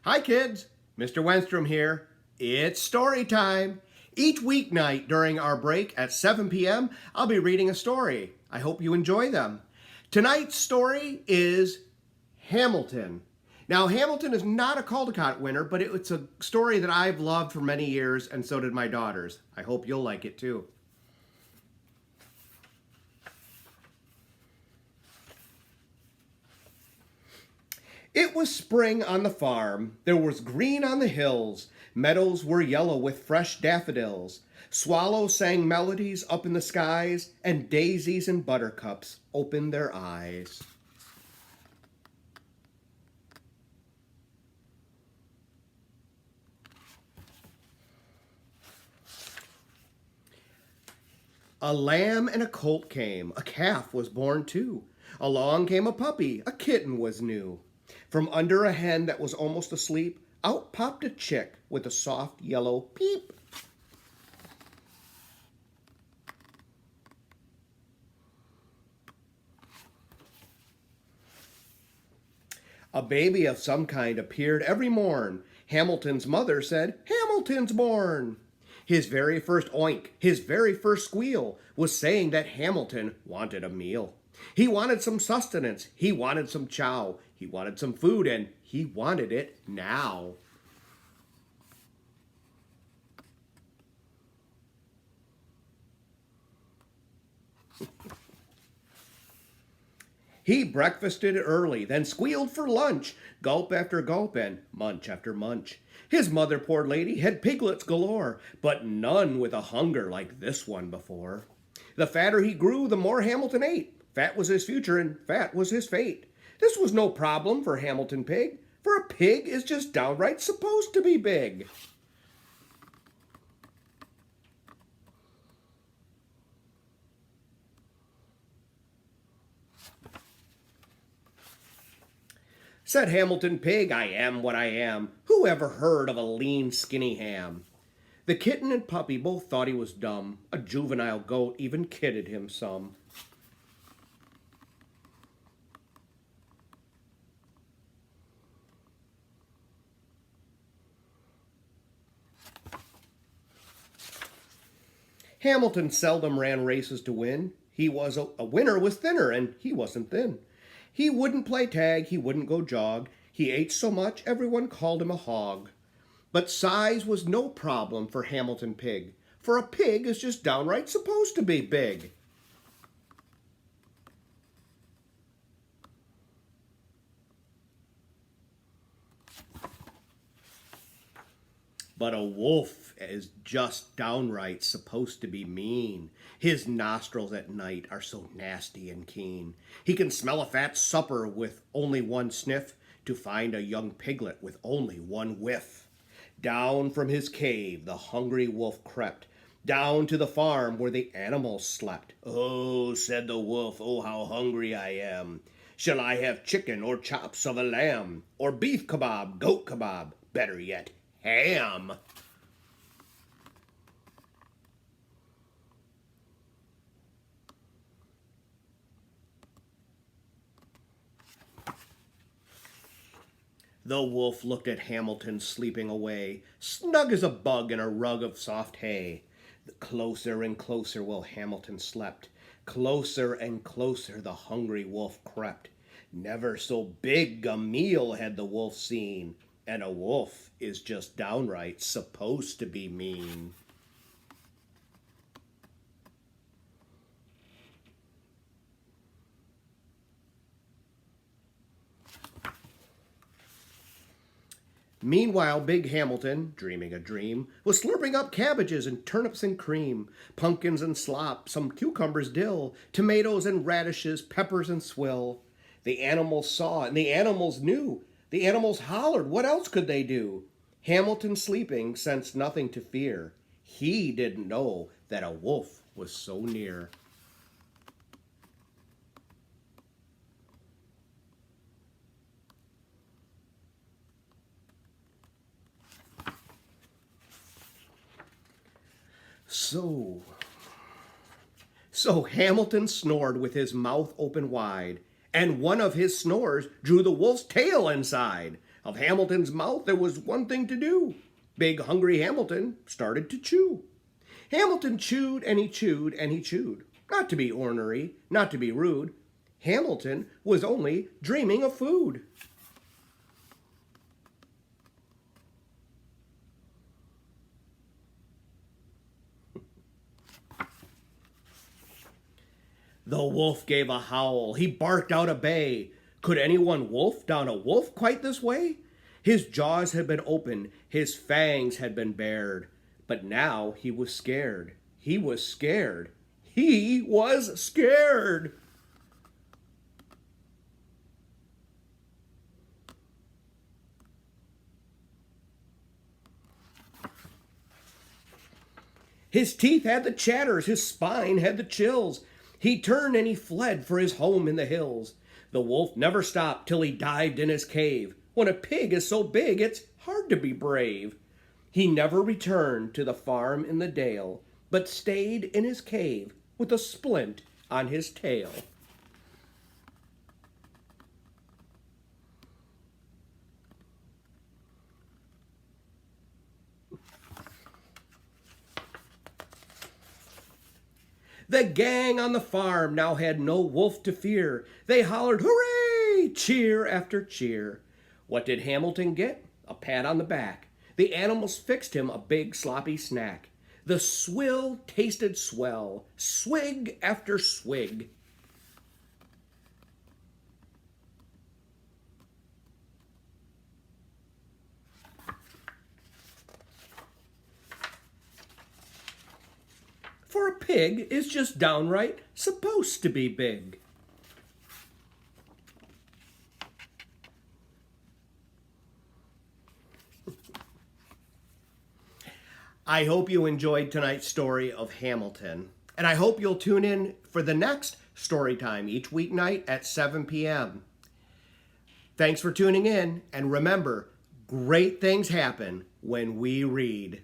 Hi kids, Mr. Wenstrom here. It's story time. Each weeknight during our break at 7 p.m., I'll be reading a story. I hope you enjoy them. Tonight's story is Hamilton. Now, Hamilton is not a Caldecott winner, but it's a story that I've loved for many years, and so did my daughters. I hope you'll like it too. It was spring on the farm. There was green on the hills. Meadows were yellow with fresh daffodils. Swallows sang melodies up in the skies, and daisies and buttercups opened their eyes. A lamb and a colt came, a calf was born too. Along came a puppy, a kitten was new. From under a hen that was almost asleep, out popped a chick with a soft yellow peep. A baby of some kind appeared every morn. Hamilton's mother said, "Hamilton's born." His very first oink, his very first squeal was saying that Hamilton wanted a meal. He wanted some sustenance, he wanted some chow, he wanted some food, and he wanted it now. He breakfasted early, then squealed for lunch, gulp after gulp and munch after munch. His mother, poor lady, had piglets galore, but none with a hunger like this one before. The fatter he grew, the more Hamilton ate. Fat was his future and fat was his fate. This was no problem for Hamilton Pig, for a pig is just downright supposed to be big. Said Hamilton Pig, "I am what I am. Who ever heard of a lean, skinny ham?" The kitten and puppy both thought he was dumb. A juvenile goat even kidded him some. Hamilton seldom ran races to win. He was a winner was thinner, and he wasn't thin. He wouldn't play tag, he wouldn't go jog. He ate so much everyone called him a hog. But size was no problem for Hamilton Pig, for a pig is just downright supposed to be big. But a wolf is just downright supposed to be mean. His nostrils at night are so nasty and keen. He can smell a fat supper with only one sniff, to find a young piglet with only one whiff. Down from his cave the hungry wolf crept, down to the farm where the animals slept. "Oh," said the wolf, "oh, how hungry I am. Shall I have chicken or chops of a lamb, or beef kebab, goat kebab, better yet, ham?" The wolf looked at Hamilton sleeping away, snug as a bug in a rug of soft hay. Closer and closer while Hamilton slept, closer and closer the hungry wolf crept. Never so big a meal had the wolf seen, and a wolf is just downright supposed to be mean. Meanwhile, big Hamilton, dreaming a dream, was slurping up cabbages and turnips and cream, pumpkins and slop, some cucumbers dill, tomatoes and radishes, peppers and swill. The animals saw and the animals knew. The animals hollered. What else could they do? Hamilton, sleeping, sensed nothing to fear. He didn't know that a wolf was so near. So, so Hamilton snored with his mouth open wide, and one of his snores drew the wolf's tail inside. Of Hamilton's mouth there was one thing to do. Big hungry Hamilton started to chew. Hamilton chewed and he chewed and he chewed. Not to be ornery, not to be rude. Hamilton was only dreaming of food. The wolf gave a howl. He barked out a bay. Could anyone wolf down a wolf quite this way? His jaws had been opened. His fangs had been bared. But now he was scared. He was scared. He was scared. His teeth had the chatters. His spine had the chills. He turned and he fled for his home in the hills. The wolf never stopped till he dived in his cave. When a pig is so big, it's hard to be brave. He never returned to the farm in the dale, but stayed in his cave with a splint on his tail. The gang on the farm now had no wolf to fear. They hollered, hooray, cheer after cheer. What did Hamilton get? A pat on the back. The animals fixed him a big sloppy snack. The swill tasted swell, swig after swig. For a pig is just downright supposed to be big. I hope you enjoyed tonight's story of Hamilton. And I hope you'll tune in for the next story time each weeknight at 7 p.m. Thanks for tuning in. And remember, great things happen when we read.